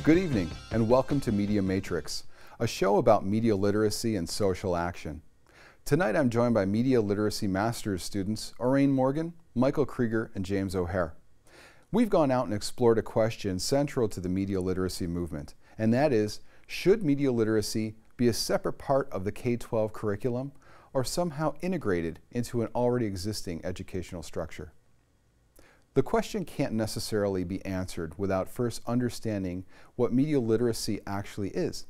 Good evening and welcome to Media Matrix, a show about media literacy and social action. Tonight I'm joined by Media Literacy Master's students Oraene Morgan, Michael Krieger, and James Ohare. We've gone out and explored a question central to the media literacy movement, and that is, should media literacy be a separate part of the K-12 curriculum or somehow integrated into an already existing educational structure? The question can't necessarily be answered without first understanding what media literacy actually is.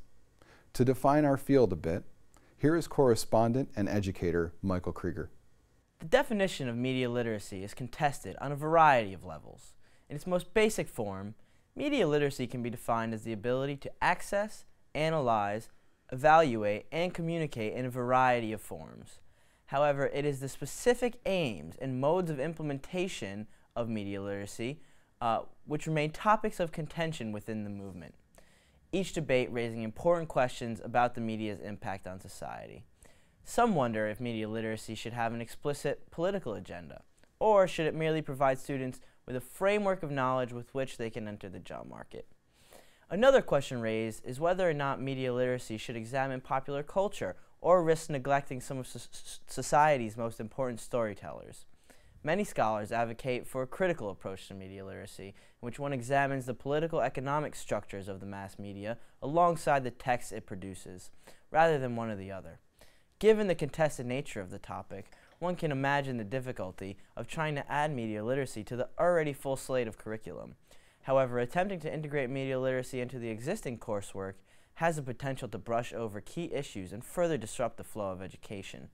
To define our field a bit, here is correspondent and educator Michael Krieger. The definition of media literacy is contested on a variety of levels. In its most basic form, media literacy can be defined as the ability to access, analyze, evaluate, and communicate in a variety of forms. However, it is the specific aims and modes of implementation of media literacy which remain topics of contention within the movement, each debate raising important questions about the media's impact on society. Some wonder if media literacy should have an explicit political agenda, or should it merely provide students with a framework of knowledge with which they can enter the job market. Another question raised is whether or not media literacy should examine popular culture or risk neglecting some of society's most important storytellers. Many scholars advocate for a critical approach to media literacy, in which one examines the political economic structures of the mass media alongside the texts it produces, rather than one or the other. Given the contested nature of the topic, one can imagine the difficulty of trying to add media literacy to the already full slate of curriculum. However, attempting to integrate media literacy into the existing coursework has the potential to brush over key issues and further disrupt the flow of education.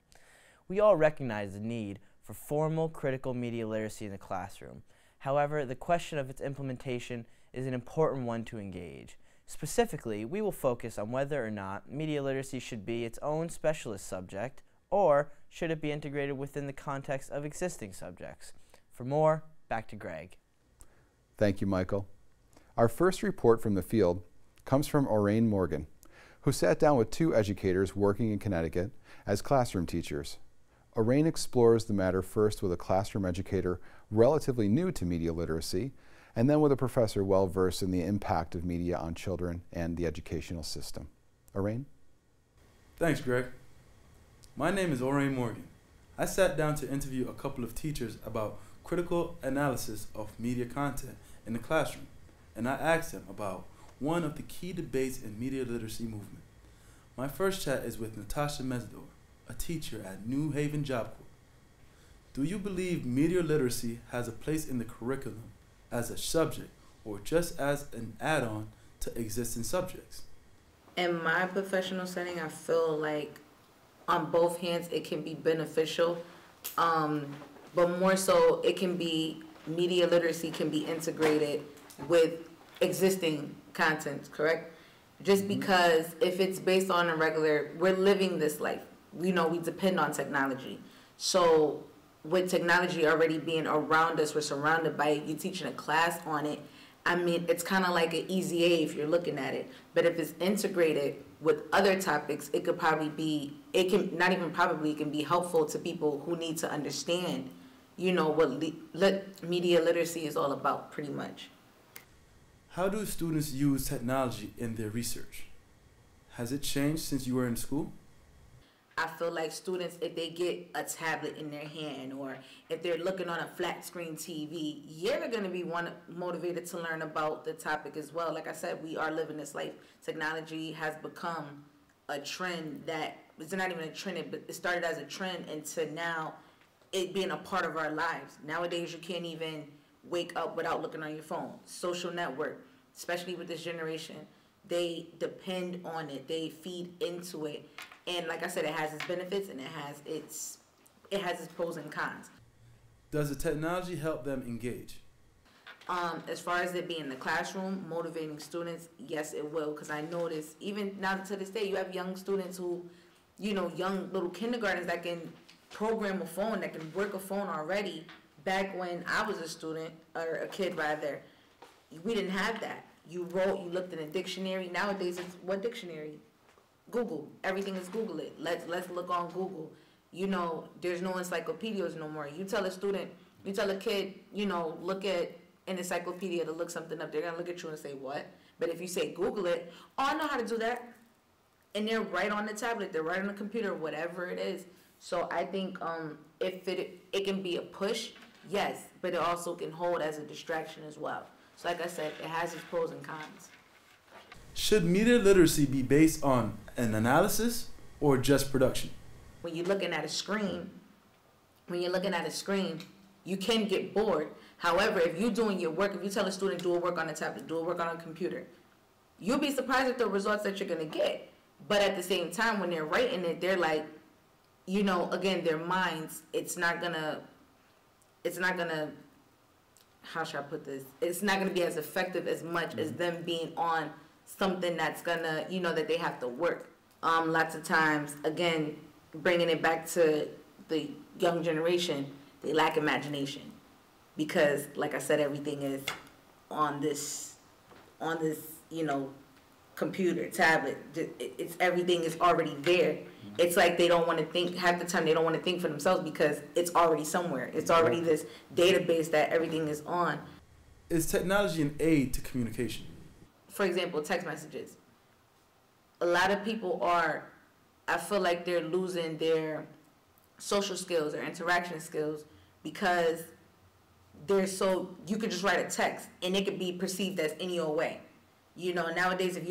We all recognize the need for formal critical media literacy in the classroom. However, the question of its implementation is an important one to engage. Specifically, we will focus on whether or not media literacy should be its own specialist subject, or should it be integrated within the context of existing subjects. For more, back to Greg. Thank you, Michael. Our first report from the field comes from Oraene Morgan, who sat down with two educators working in Connecticut as classroom teachers. Oraene explores the matter first with a classroom educator relatively new to media literacy, and then with a professor well-versed in the impact of media on children and the educational system. Oraene? Thanks, Greg. My name is Oraene Morgan. I sat down to interview a couple of teachers about critical analysis of media content in the classroom, and I asked them about one of the key debates in media literacy movement. My first chat is with Natasha Mesdor, a teacher at New Haven Job Corps. Do you believe media literacy has a place in the curriculum as a subject or just as an add-on to existing subjects? In my professional setting, I feel like on both hands it can be beneficial, but more so it can be, media literacy can be integrated with existing content, correct? Just because if it's based on a regular, we're living this life. We know we depend on technology. So with technology already being around us, we're surrounded by it, you're teaching a class on it. I mean, it's kind of like an easy A if you're looking at it. But if it's integrated with other topics, it could probably be, it can, not even probably, it can be helpful to people who need to understand, you know, what media literacy is all about, pretty much. How do students use technology in their research? Has it changed since you were in school? I feel like students, if they get a tablet in their hand or if they're looking on a flat screen TV, yeah, they're going to be motivated to learn about the topic as well. Like I said, we are living this life. Technology has become a trend that, it's not even a trend, but it started as a trend into now it being a part of our lives. Nowadays, you can't even wake up without looking on your phone. Social network, especially with this generation, they depend on it. They feed into it. And like I said, it has its benefits and it has its pros and cons. Does the technology help them engage? As far as it being in the classroom, motivating students, yes, it will. Because I notice, even now to this day, you have young students who, you know, young little kindergartens that can program a phone, that can work a phone already. Back when I was a student, or a kid rather, we didn't have that. You wrote, you looked in a dictionary. Nowadays, it's what dictionary? Google. Everything is Google it. Let's look on Google. You know, there's no encyclopedias no more. You tell a student, you tell a kid, you know, look at an encyclopedia to look something up, they're going to look at you and say, what? But if you say, Google it, oh, I know how to do that. And they're right on the tablet, they're right on the computer, whatever it is. So I think if it can be a push, yes, but it also can hold as a distraction as well. So like I said, it has its pros and cons. Should media literacy be based on an analysis or just production? When you're looking at a screen, you can get bored. However, if you're doing your work, if you tell a student, do a work on a tablet, do a work on a computer, you'll be surprised at the results that you're going to get. But at the same time, when they're writing it, they're like, you know, again, their minds, it's not gonna, how should I put this? It's not gonna be as effective as much as them being on something that's gonna, you know, that they have to work. Lots of times, again, bringing it back to the young generation, they lack imagination because, like I said, everything is on this, you know, computer, tablet. It's everything is already there. It's like they don't want to think, half the time they don't want to think for themselves because it's already somewhere. It's already this database that everything is on. Is technology an aid to communication? For example, text messages. A lot of people are, I feel like they're losing their social skills or interaction skills because they're so, you could just write a text and it could be perceived as any old way. You know, nowadays if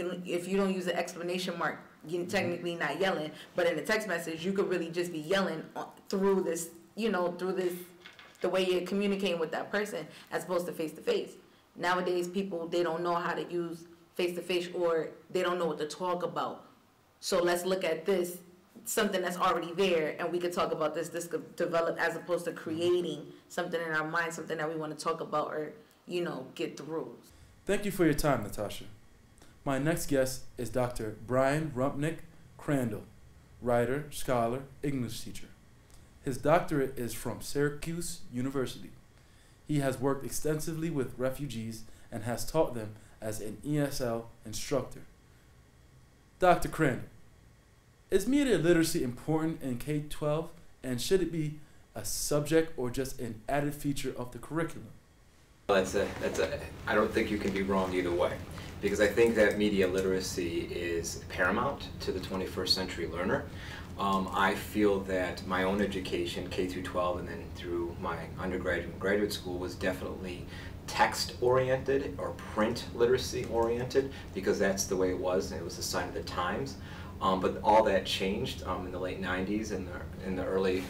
you don't use an exclamation mark, you're technically not yelling, but in a text message, you could really just be yelling through this, you know, through this, the way you're communicating with that person as opposed to face. Nowadays, people, they don't know how to use face-to-face or they don't know what to talk about. So let's look at this, something that's already there, and we could talk about this could develop as opposed to creating something in our mind, something that we want to talk about or, you know, get through. Thank you for your time, Natasha. My next guest is Dr. Brian Rumpnick Crandall, writer, scholar, English teacher. His doctorate is from Syracuse University. He has worked extensively with refugees and has taught them as an ESL instructor. Dr. Crandall, is media literacy important in K-12 and should it be a subject or just an added feature of the curriculum? I don't think you can be wrong either way, because I think that media literacy is paramount to the 21st century learner. I feel that my own education, K through 12 and then through my undergraduate and graduate school, was definitely text-oriented or print literacy-oriented, because that's the way it was, and it was a sign of the times. But all that changed in the late 90s and in the early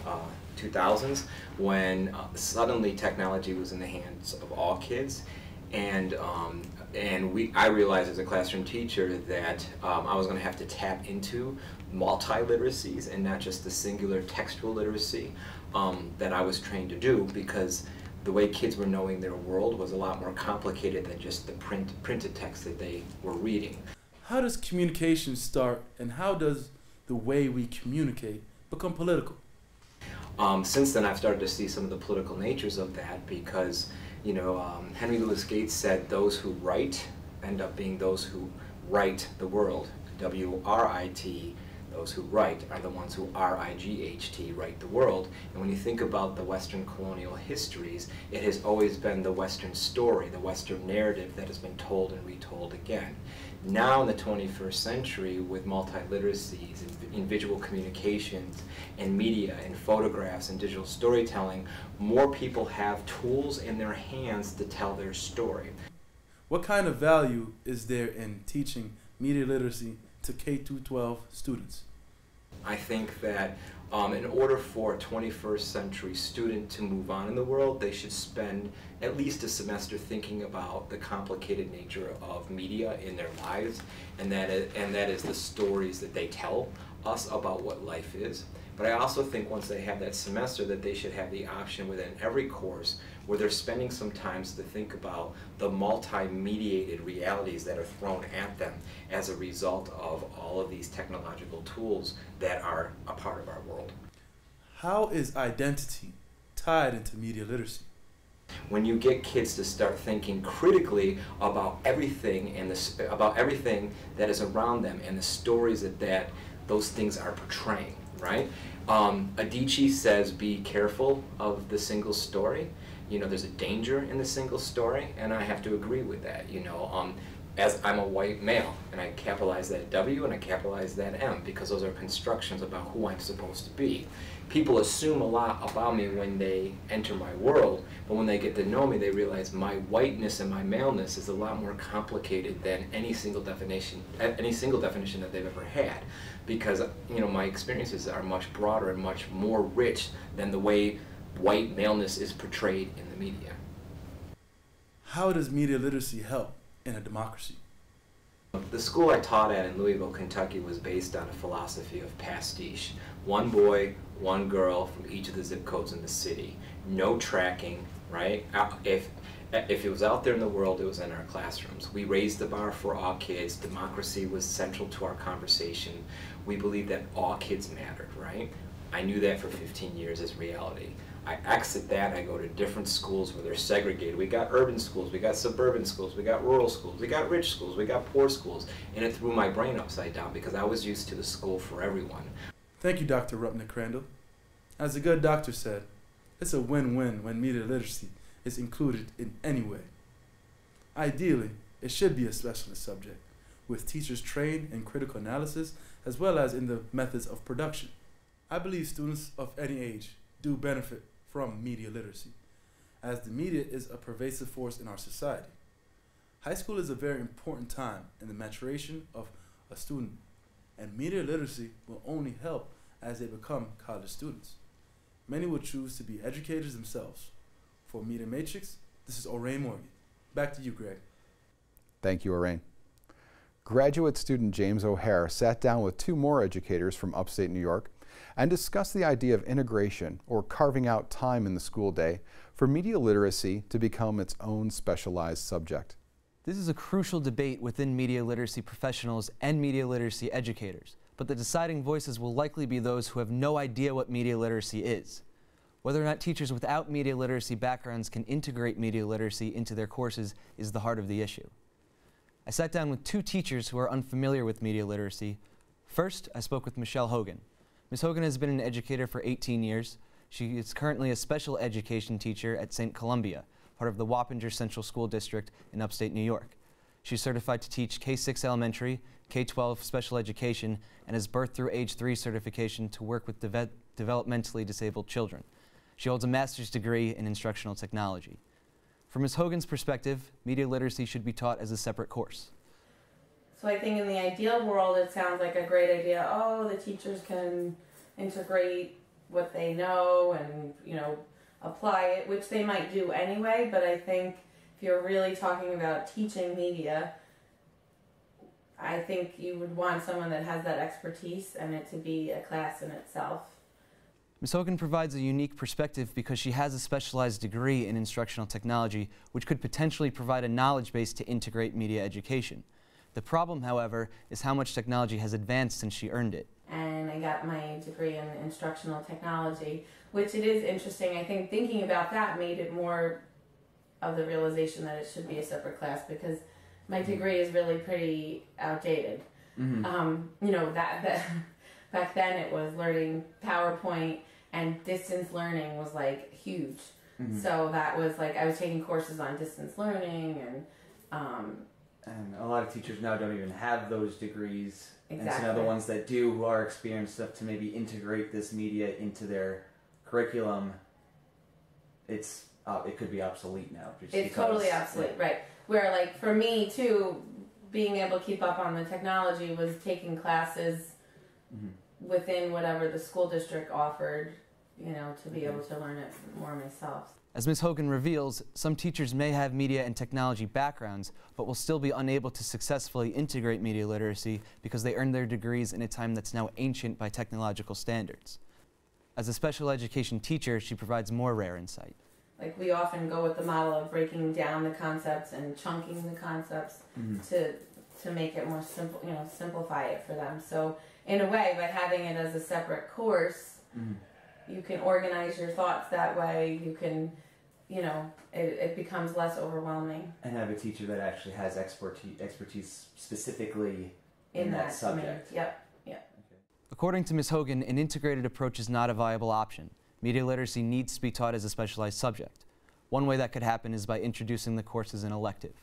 2000s when suddenly technology was in the hands of all kids, and I realized as a classroom teacher that I was going to have to tap into multi-literacies and not just the singular textual literacy that I was trained to do, because the way kids were knowing their world was a lot more complicated than just the printed text that they were reading. How does communication start, and how does the way we communicate become political? Since then, I've started to see some of the political natures of that, because, you know, Henry Louis Gates said those who write end up being those who write the world. W-R-I-T, those who write are the ones who R-I-G-H-T, write the world. And when you think about the Western colonial histories, it has always been the Western story, the Western narrative that has been told and retold again. Now in the 21st century, with multi-literacies and visual communications and media and photographs and digital storytelling, more people have tools in their hands to tell their story. What kind of value is there in teaching media literacy to K-12 students? I think that in order for a 21st century student to move on in the world, they should spend at least a semester thinking about the complicated nature of media in their lives, and that is the stories that they tell us about what life is. But I also think once they have that semester that they should have the option within every course where they're spending some time to think about the multi-mediated realities that are thrown at them as a result of all of these technological tools that are a part of our world. How is identity tied into media literacy? When you get kids to start thinking critically about everything and about everything that is around them and the stories that those things are portraying, right? Adichie says, be careful of the single story. there's a danger in the single story, and I have to agree with that. As I'm a white male, and I capitalize that W and I capitalize that M because those are constructions about who I'm supposed to be. People assume a lot about me when they enter my world, but when they get to know me, they realize my whiteness and my maleness is a lot more complicated than any single definition that they've ever had, because my experiences are much broader and much more rich than the way white maleness is portrayed in the media. How does media literacy help in a democracy? The school I taught at in Louisville, Kentucky was based on a philosophy of pastiche. One boy, one girl from each of the zip codes in the city. No tracking, right? If it was out there in the world, it was in our classrooms. We raised the bar for all kids. Democracy was central to our conversation. We believed that all kids mattered, right? I knew that for 15 years as reality. I exit that, I go to different schools where they're segregated. We got urban schools, we got suburban schools, we got rural schools, we got rich schools, we got poor schools, and it threw my brain upside down because I was used to the school for everyone. Thank you, Dr. Rupnick-Crandall. As a good doctor said, it's a win-win when media literacy is included in any way. Ideally, it should be a specialist subject, with teachers trained in critical analysis as well as in the methods of production. I believe students of any age do benefit from media literacy, as the media is a pervasive force in our society. High school is a very important time in the maturation of a student, and media literacy will only help as they become college students. Many will choose to be educators themselves. For Media Matrix, this is Oraene Morgan. Back to you, Greg. Thank you, Oraene. Graduate student James Ohare sat down with two more educators from upstate New York and discussed the idea of integration, or carving out time in the school day, for media literacy to become its own specialized subject. This is a crucial debate within media literacy professionals and media literacy educators, but the deciding voices will likely be those who have no idea what media literacy is. Whether or not teachers without media literacy backgrounds can integrate media literacy into their courses is the heart of the issue. I sat down with two teachers who are unfamiliar with media literacy. First, I spoke with Michelle Hogan. Ms. Hogan has been an educator for 18 years. She is currently a special education teacher at St. Columbia, part of the Wappinger Central School District in upstate New York. She's certified to teach K-6 elementary, K-12 special education, and has birth through age 3 certification to work with developmentally disabled children. She holds a master's degree in instructional technology. From Ms. Hogan's perspective, media literacy should be taught as a separate course. So I think in the ideal world, it sounds like a great idea. Oh, the teachers can integrate what they know and, apply it, which they might do anyway. But I think if you're really talking about teaching media, I think you would want someone that has that expertise and it to be a class in itself. Ms. Hogan provides a unique perspective because she has a specialized degree in instructional technology, which could potentially provide a knowledge base to integrate media education. The problem, however, is how much technology has advanced since she earned it. And I got my degree in instructional technology, which it is interesting. I think thinking about that made it more of the realization that it should be a separate class, because my degree is really pretty outdated. That back then it was learning PowerPoint, and distance learning was like huge. So that was like, I was taking courses on distance learning, and a lot of teachers now don't even have those degrees. Exactly. And so now the ones that do, who are experienced enough to maybe integrate this media into their curriculum, it could be obsolete now. It's totally obsolete, right. Where like for me too, being able to keep up on the technology was taking classes within whatever the school district offered, to be able to learn it more myself. As Ms. Hogan reveals, some teachers may have media and technology backgrounds, but will still be unable to successfully integrate media literacy because they earned their degrees in a time that's now ancient by technological standards. As a special education teacher, she provides more rare insight. Like we often go with the model of breaking down the concepts and chunking the concepts to make it more simple, simplify it for them. So in a way, by having it as a separate course, you can organize your thoughts that way. You can, it becomes less overwhelming. And have a teacher that actually has expertise specifically in that subject. Yep. According to Ms. Hogan, an integrated approach is not a viable option. Media literacy needs to be taught as a specialized subject. One way that could happen is by introducing the course as an elective.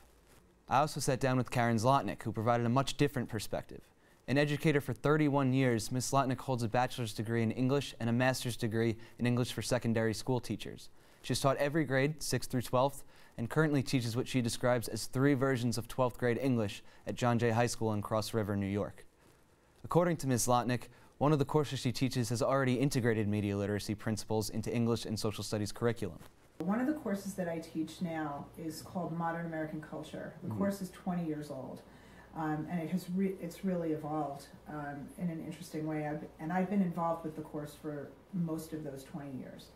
I also sat down with Karen Zlotnick, who provided a much different perspective. An educator for 31 years, Ms. Zlotnick holds a bachelor's degree in English and a master's degree in English for secondary school teachers. She's taught every grade, 6th through 12th, and currently teaches what she describes as 3 versions of 12th grade English at John Jay High School in Cross River, New York. According to Ms. Zlotnick, one of the courses she teaches has already integrated media literacy principles into English and social studies curriculum. One of the courses that I teach now is called Modern American Culture. The course is 20 years old, and it's really evolved in an interesting way. I've been involved with the course for most of those 20 years.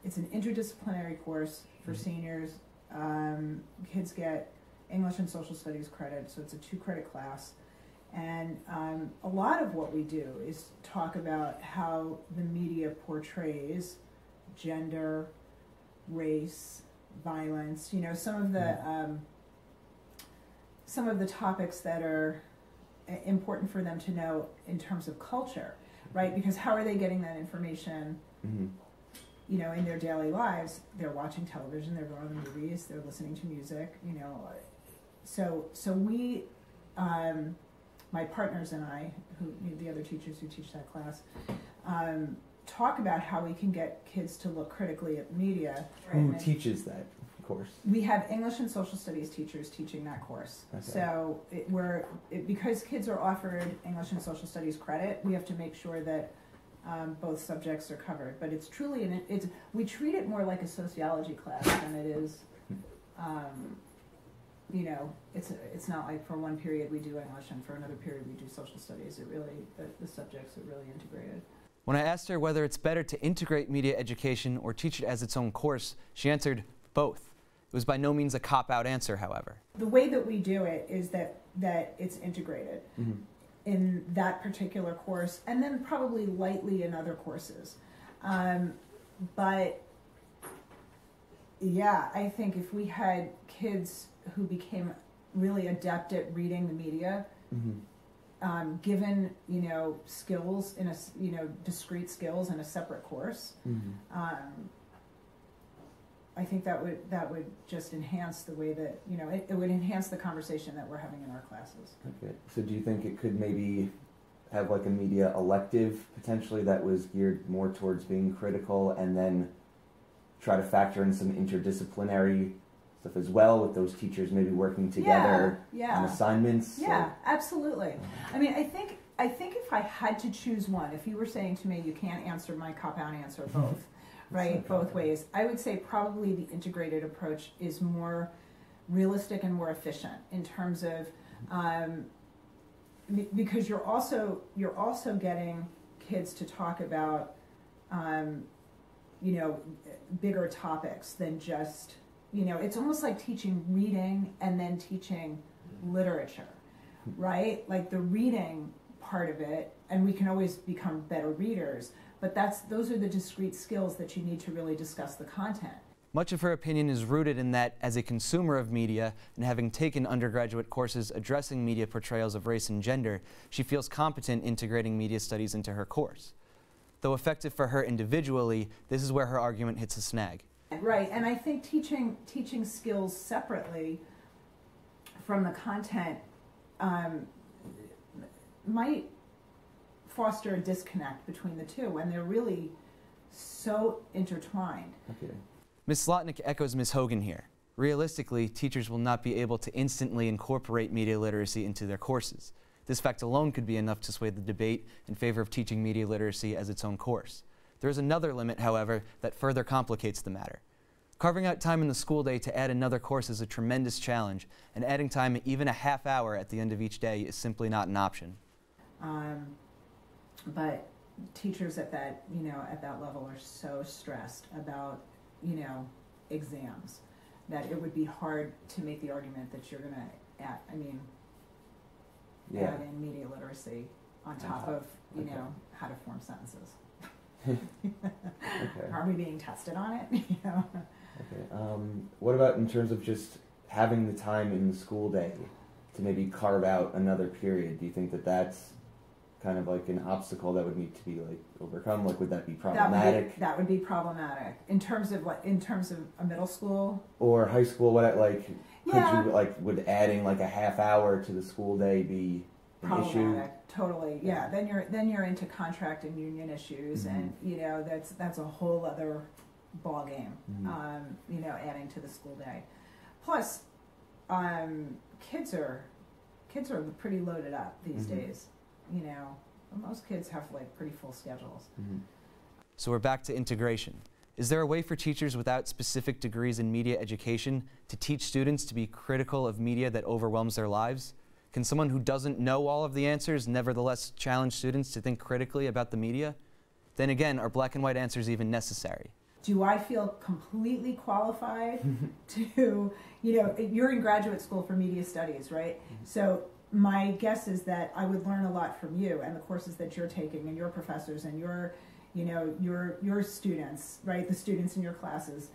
It's an interdisciplinary course for seniors. Kids get English and social studies credit, so it's a 2-credit class. And a lot of what we do is talk about how the media portrays gender, race, violence, you know, some of the topics that are important for them to know in terms of culture, right? Because how are they getting that information, you know, in their daily lives? They're watching television, they're going to the movies, they're listening to music, you know. So we, my partners and I, the other teachers who teach that class, talk about how we can get kids to look critically at media. Who teaches that course? We have English and social studies teachers teaching that course. Okay. So because kids are offered English and social studies credit, we have to make sure that both subjects are covered. But it's truly, we treat it more like a sociology class than it is, you know, it's not like for one period we do English and for another period we do social studies. It really, the subjects are really integrated. When I asked her whether it's better to integrate media education or teach it as its own course, she answered both. It was by no means a cop-out answer, however. The way that we do it is that it's integrated in that particular course, and then probably lightly in other courses. But yeah, I think if we had kids who became really adept at reading the media, given, you know, skills in a, you know, discrete skills in a separate course, I think that would just enhance the way that, you know, it would enhance the conversation that we're having in our classes. Okay, so do you think it could maybe have like a media elective potentially that was geared more towards being critical, and then try to factor in some interdisciplinary stuff as well, with those teachers maybe working together on assignments? Yeah, absolutely. I mean, I think if I had to choose one, if you were saying to me you can't answer my cop-out answer both, right, both ways, I would say probably the integrated approach is more realistic and more efficient in terms of, because you're also getting kids to talk about, you know, bigger topics than just, you know, it's almost like teaching reading and then teaching literature, right? Like the reading part of it, and we can always become better readers, but those are the discrete skills that you need to really discuss the content. Much of her opinion is rooted in that, as a consumer of media and having taken undergraduate courses addressing media portrayals of race and gender, she feels competent integrating media studies into her course. Though effective for her individually, this is where her argument hits a snag. Right, and I think teaching skills separately from the content might foster a disconnect between the two, when they're really so intertwined. Okay. Ms. Zlotnick echoes Ms. Hogan here. Realistically, teachers will not be able to instantly incorporate media literacy into their courses. This fact alone could be enough to sway the debate in favor of teaching media literacy as its own course. There is another limit, however, that further complicates the matter. Carving out time in the school day to add another course is a tremendous challenge, and adding time even a half hour at the end of each day is simply not an option. But teachers at that, you know, at that level are so stressed about, you know, exams that it would be hard to make the argument that you're going to add, add in media literacy on top of, you know, how to form sentences. Okay. Are we being tested on it? You know? Okay. What about in terms of just having the time in the school day to maybe carve out another period? Do you think that that's kind of like an obstacle that would need to be like overcome? Like, would that be problematic? That would be problematic in terms of a middle school or high school. What like yeah. could you like would adding like a half hour to the school day be an issue? Totally, yeah. Then you're into contract and union issues, and you know that's a whole other ball game. You know, adding to the school day. Plus, kids are pretty loaded up these days. You know, most kids have like pretty full schedules. So we're back to integration. Is there a way for teachers without specific degrees in media education to teach students to be critical of media that overwhelms their lives? Can someone who doesn't know all of the answers nevertheless challenge students to think critically about the media? Then again, are black and white answers even necessary? Do I feel completely qualified to, you know, you're in graduate school for media studies, right? So my guess is that I would learn a lot from you and the courses that you're taking and your professors and your students, right? The students in your classes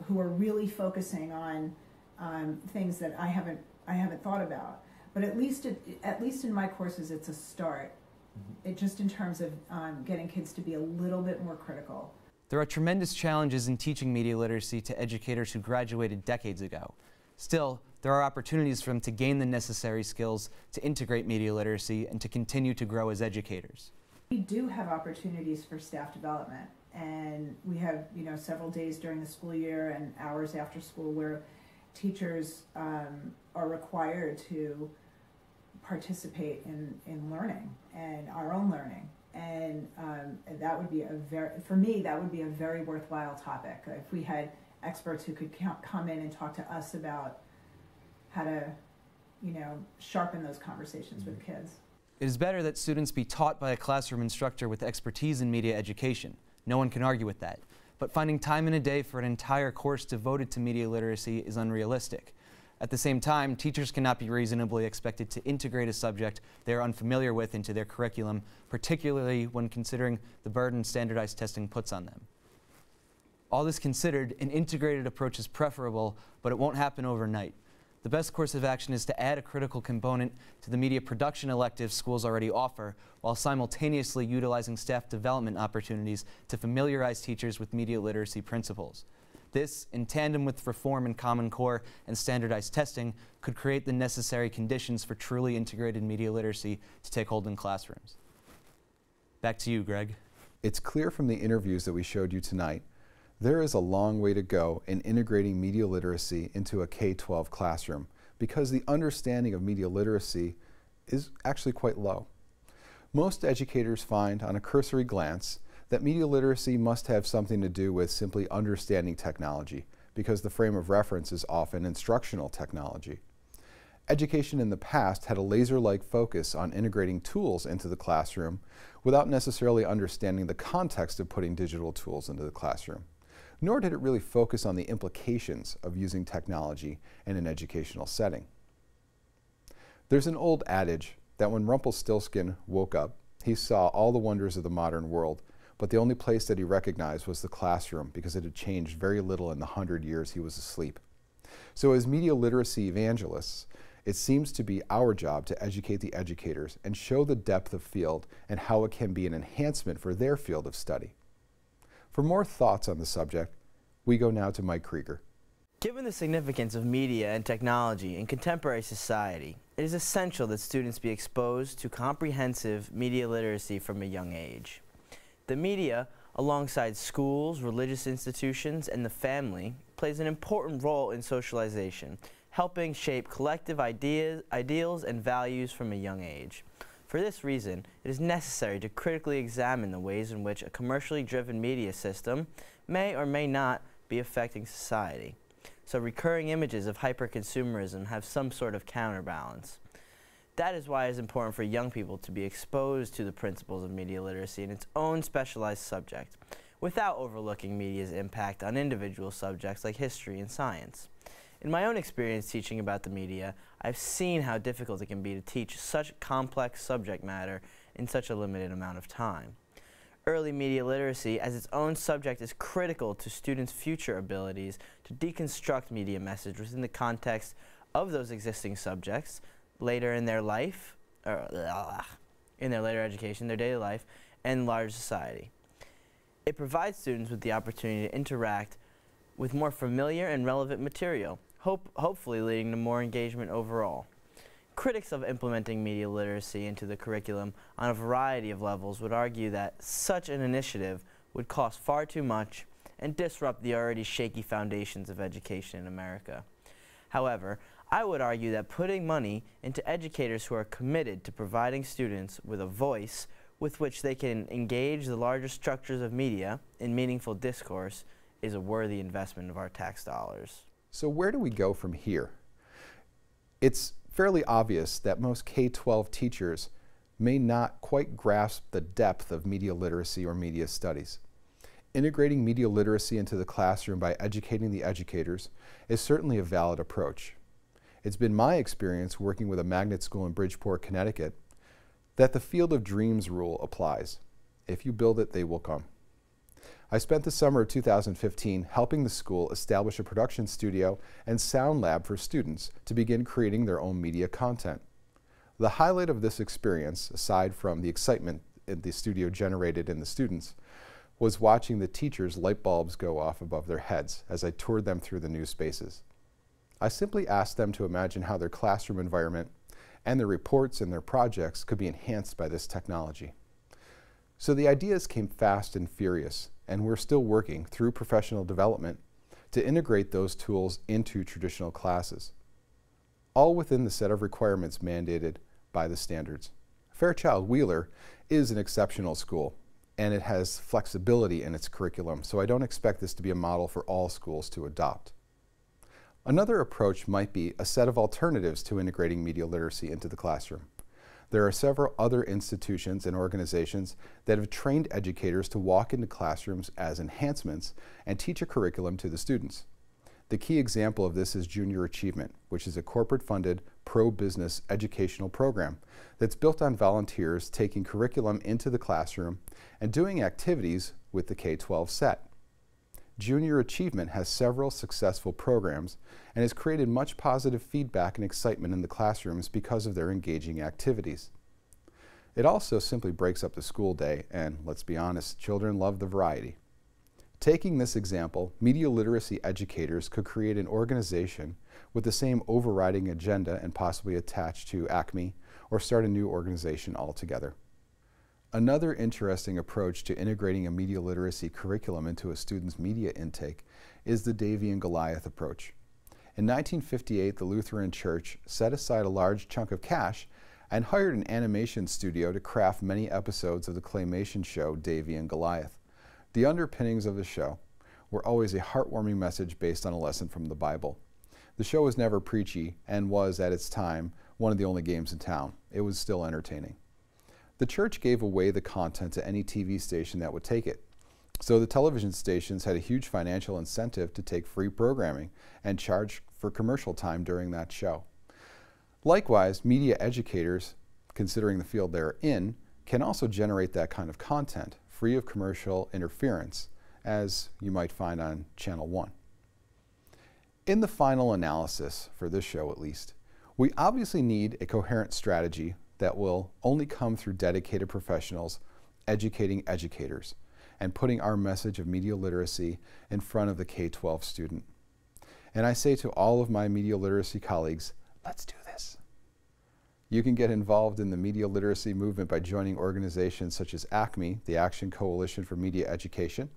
who are really focusing on things that I haven't thought about. But at least in my courses, it's a start. It just in terms of getting kids to be a little bit more critical. There are tremendous challenges in teaching media literacy to educators who graduated decades ago. Still, there are opportunities for them to gain the necessary skills to integrate media literacy and to continue to grow as educators. We do have opportunities for staff development, and we have, you know, several days during the school year and hours after school where teachers are required to participate in learning and our own learning. And that would be for me, that would be a very worthwhile topic. If we had experts who could come in and talk to us about how to, you know, sharpen those conversations with kids. It is better that students be taught by a classroom instructor with expertise in media education. No one can argue with that. But finding time in a day for an entire course devoted to media literacy is unrealistic. At the same time, teachers cannot be reasonably expected to integrate a subject they are unfamiliar with into their curriculum, particularly when considering the burden standardized testing puts on them. All this considered, an integrated approach is preferable, but it won't happen overnight. The best course of action is to add a critical component to the media production electives schools already offer, while simultaneously utilizing staff development opportunities to familiarize teachers with media literacy principles. This, in tandem with reform in Common Core and standardized testing, could create the necessary conditions for truly integrated media literacy to take hold in classrooms. Back to you, Greg. It's clear from the interviews that we showed you tonight, there is a long way to go in integrating media literacy into a K-12 classroom because the understanding of media literacy is actually quite low. Most educators find on a cursory glance that media literacy must have something to do with simply understanding technology because the frame of reference is often instructional technology. Education in the past had a laser-like focus on integrating tools into the classroom without necessarily understanding the context of putting digital tools into the classroom. Nor did it really focus on the implications of using technology in an educational setting. There's an old adage that when Rumpelstiltskin woke up, he saw all the wonders of the modern world, but the only place that he recognized was the classroom because it had changed very little in the 100 years he was asleep. So as media literacy evangelists, it seems to be our job to educate the educators and show the depth of field and how it can be an enhancement for their field of study. For more thoughts on the subject, we go now to Mike Krieger. Given the significance of media and technology in contemporary society, it is essential that students be exposed to comprehensive media literacy from a young age. The media, alongside schools, religious institutions, and the family, plays an important role in socialization, helping shape collective ideals and values from a young age. For this reason, it is necessary to critically examine the ways in which a commercially driven media system may or may not be affecting society. So recurring images of hyper-consumerism have some sort of counterbalance. That is why it is important for young people to be exposed to the principles of media literacy in its own specialized subject, without overlooking media's impact on individual subjects like history and science. In my own experience teaching about the media, I've seen how difficult it can be to teach such complex subject matter in such a limited amount of time. Early media literacy as its own subject is critical to students' future abilities to deconstruct media message within the context of those existing subjects later in their life, in their later education, their daily life, and larger society. It provides students with the opportunity to interact with more familiar and relevant material, hopefully leading to more engagement overall. Critics of implementing media literacy into the curriculum on a variety of levels would argue that such an initiative would cost far too much and disrupt the already shaky foundations of education in America. However, I would argue that putting money into educators who are committed to providing students with a voice with which they can engage the larger structures of media in meaningful discourse is a worthy investment of our tax dollars. So where do we go from here? It's fairly obvious that most K-12 teachers may not quite grasp the depth of media literacy or media studies. Integrating media literacy into the classroom by educating the educators is certainly a valid approach. It's been my experience working with a magnet school in Bridgeport, Connecticut, that the field of dreams rule applies. If you build it, they will come. I spent the summer of 2015 helping the school establish a production studio and sound lab for students to begin creating their own media content. The highlight of this experience, aside from the excitement the studio generated in the students, was watching the teachers' light bulbs go off above their heads as I toured them through the new spaces. I simply asked them to imagine how their classroom environment and their reports and their projects could be enhanced by this technology. So the ideas came fast and furious, and we're still working through professional development to integrate those tools into traditional classes, all within the set of requirements mandated by the standards. Fairchild Wheeler is an exceptional school, and it has flexibility in its curriculum, so I don't expect this to be a model for all schools to adopt. Another approach might be a set of alternatives to integrating media literacy into the classroom. There are several other institutions and organizations that have trained educators to walk into classrooms as enhancements and teach a curriculum to the students. The key example of this is Junior Achievement, which is a corporate-funded, pro-business educational program that's built on volunteers taking curriculum into the classroom and doing activities with the K-12 set. Junior Achievement has several successful programs and has created much positive feedback and excitement in the classrooms because of their engaging activities. It also simply breaks up the school day, and let's be honest, children love the variety. Taking this example, media literacy educators could create an organization with the same overriding agenda and possibly attach to ACME or start a new organization altogether. Another interesting approach to integrating a media literacy curriculum into a student's media intake is the Davy and Goliath approach. In 1958, the Lutheran Church set aside a large chunk of cash and hired an animation studio to craft many episodes of the claymation show Davy and Goliath. The underpinnings of the show were always a heartwarming message based on a lesson from the Bible. The show was never preachy and was, at its time, one of the only games in town. It was still entertaining. The church gave away the content to any TV station that would take it. So the television stations had a huge financial incentive to take free programming and charge for commercial time during that show. Likewise, media educators, considering the field they're in, can also generate that kind of content free of commercial interference, as you might find on Channel 1. In the final analysis, for this show at least, we obviously need a coherent strategy that will only come through dedicated professionals educating educators and putting our message of media literacy in front of the K-12 student. And I say to all of my media literacy colleagues, let's do this. You can get involved in the media literacy movement by joining organizations such as ACME, the Action Coalition for Media Education,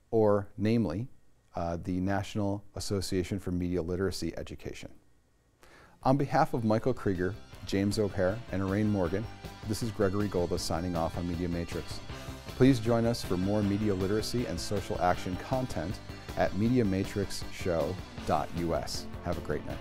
or namely, the National Association for Media Literacy Education. On behalf of Michael Krieger, James Ohare, and Oraene Morgan, this is Gregory Golda signing off on Media Matrix. Please join us for more media literacy and social action content at MediaMatrixShow.us. Have a great night.